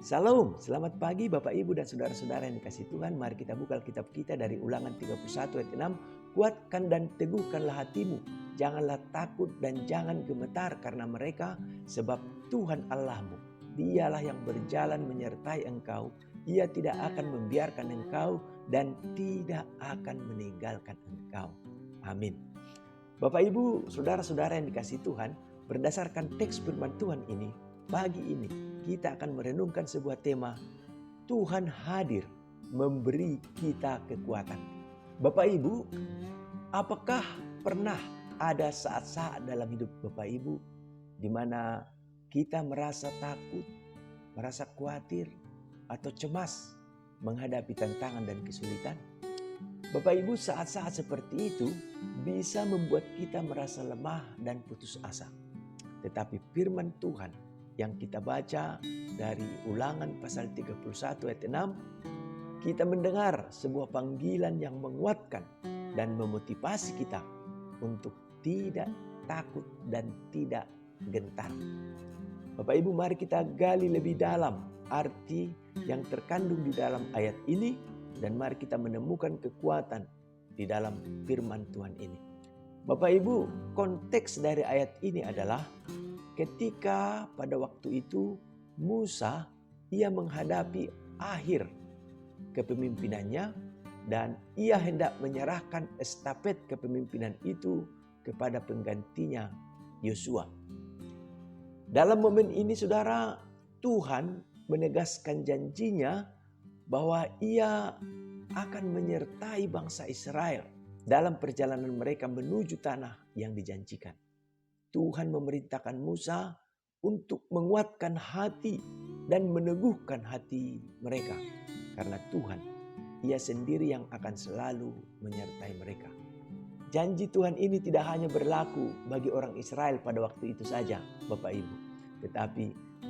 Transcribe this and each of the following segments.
Shalom, selamat pagi Bapak Ibu dan saudara-saudara yang dikasihi Tuhan. Mari kita buka kitab kita dari Ulangan 31 ayat 6. Kuatkan dan teguhkanlah hatimu, janganlah takut dan jangan gemetar karena mereka, sebab Tuhan Allahmu, Dialah yang berjalan menyertai engkau. Ia tidak akan membiarkan engkau dan tidak akan meninggalkan engkau. Amin. Bapak Ibu, saudara-saudara yang dikasihi Tuhan, berdasarkan teks firman Tuhan ini, pagi ini kita akan merenungkan sebuah tema, Tuhan hadir memberi kita kekuatan. Bapak Ibu, apakah pernah ada saat-saat dalam hidup Bapak Ibu di mana kita merasa takut, merasa khawatir atau cemas menghadapi tantangan dan kesulitan? Bapak Ibu, saat-saat seperti itu bisa membuat kita merasa lemah dan putus asa. Tetapi firman Tuhan yang kita baca dari Ulangan pasal 31 ayat 6, kita mendengar sebuah panggilan yang menguatkan dan memotivasi kita untuk tidak takut dan tidak gentar. Bapak Ibu, mari kita gali lebih dalam arti yang terkandung di dalam ayat ini dan mari kita menemukan kekuatan di dalam firman Tuhan ini. Bapak Ibu, konteks dari ayat ini adalah ketika pada waktu itu Musa ia menghadapi akhir kepemimpinannya dan ia hendak menyerahkan estafet kepemimpinan itu kepada penggantinya Yosua. Dalam momen ini saudara, Tuhan menegaskan janjinya bahwa ia akan menyertai bangsa Israel dalam perjalanan mereka menuju tanah yang dijanjikan. Tuhan memerintahkan Musa untuk menguatkan hati dan meneguhkan hati mereka. Karena Tuhan, Ia sendiri yang akan selalu menyertai mereka. Janji Tuhan ini tidak hanya berlaku bagi orang Israel pada waktu itu saja, Bapak Ibu. Tetapi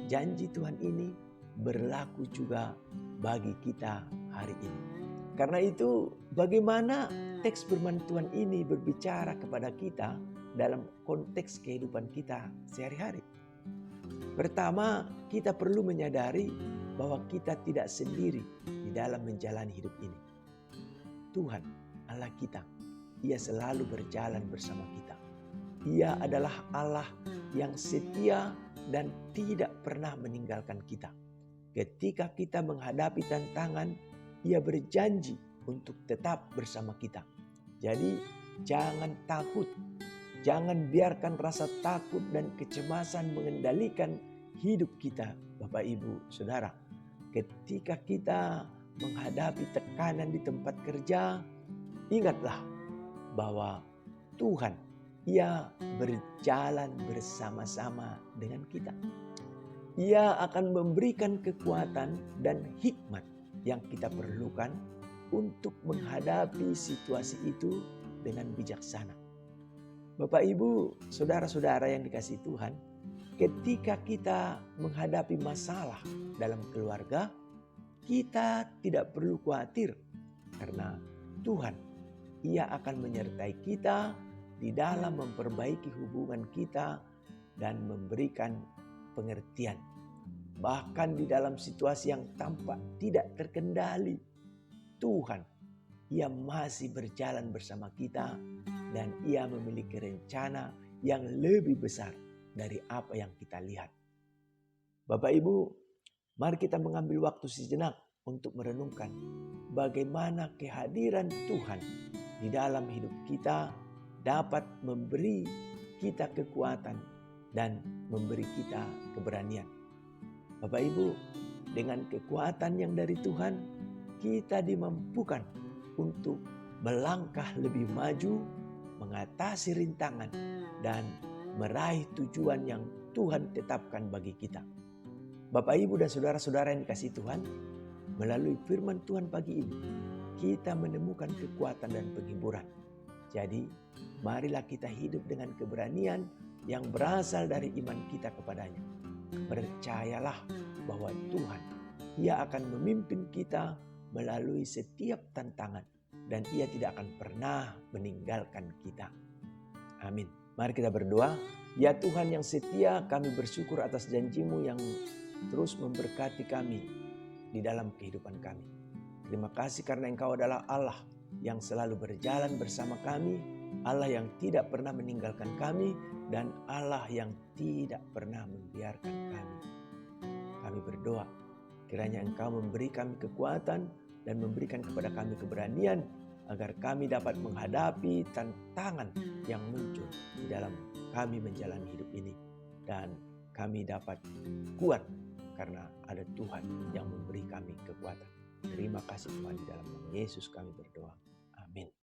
janji Tuhan ini berlaku juga bagi kita hari ini. Karena itu bagaimana teks firman Tuhan ini berbicara kepada kita dalam konteks kehidupan kita sehari-hari. Pertama, kita perlu menyadari bahwa kita tidak sendiri di dalam menjalani hidup ini. Tuhan, Allah kita, Ia selalu berjalan bersama kita. Ia adalah Allah yang setia dan tidak pernah meninggalkan kita. Ketika kita menghadapi tantangan, Ia berjanji untuk tetap bersama kita. Jadi, jangan takut. Jangan biarkan rasa takut dan kecemasan mengendalikan hidup kita, Bapak Ibu Saudara. Ketika kita menghadapi tekanan di tempat kerja, ingatlah bahwa Tuhan, Ia berjalan bersama-sama dengan kita. Ia akan memberikan kekuatan dan hikmat yang kita perlukan untuk menghadapi situasi itu dengan bijaksana. Bapak Ibu, saudara-saudara yang dikasihi Tuhan, ketika kita menghadapi masalah dalam keluarga, kita tidak perlu khawatir karena Tuhan, Ia akan menyertai kita di dalam memperbaiki hubungan kita dan memberikan pengertian. Bahkan di dalam situasi yang tampak tidak terkendali, Tuhan, Ia masih berjalan bersama kita dan Ia memiliki rencana yang lebih besar dari apa yang kita lihat. Bapak Ibu, mari kita mengambil waktu sejenak untuk merenungkan bagaimana kehadiran Tuhan di dalam hidup kita dapat memberi kita kekuatan dan memberi kita keberanian. Bapak Ibu, dengan kekuatan yang dari Tuhan, kita dimampukan untuk melangkah lebih maju, mengatasi rintangan, dan meraih tujuan yang Tuhan tetapkan bagi kita. Bapak Ibu dan saudara-saudara yang dikasihi Tuhan, melalui firman Tuhan pagi ini, kita menemukan kekuatan dan penghiburan. Jadi, marilah kita hidup dengan keberanian yang berasal dari iman kita kepadanya. Percayalah bahwa Tuhan, Ia akan memimpin kita melalui setiap tantangan dan Ia tidak akan pernah meninggalkan kita. Amin. Mari kita berdoa. Ya Tuhan yang setia, kami bersyukur atas janji-Mu yang terus memberkati kami di dalam kehidupan kami. Terima kasih karena Engkau adalah Allah yang selalu berjalan bersama kami, Allah yang tidak pernah meninggalkan kami, dan Allah yang tidak pernah membiarkan kami. Kami berdoa, kiranya Engkau memberi kami kekuatan dan memberikan kepada kami keberanian agar kami dapat menghadapi tantangan yang muncul di dalam kami menjalani hidup ini. Dan kami dapat kuat karena ada Tuhan yang memberi kami kekuatan. Terima kasih Tuhan, di dalam nama Yesus kami berdoa. Amin.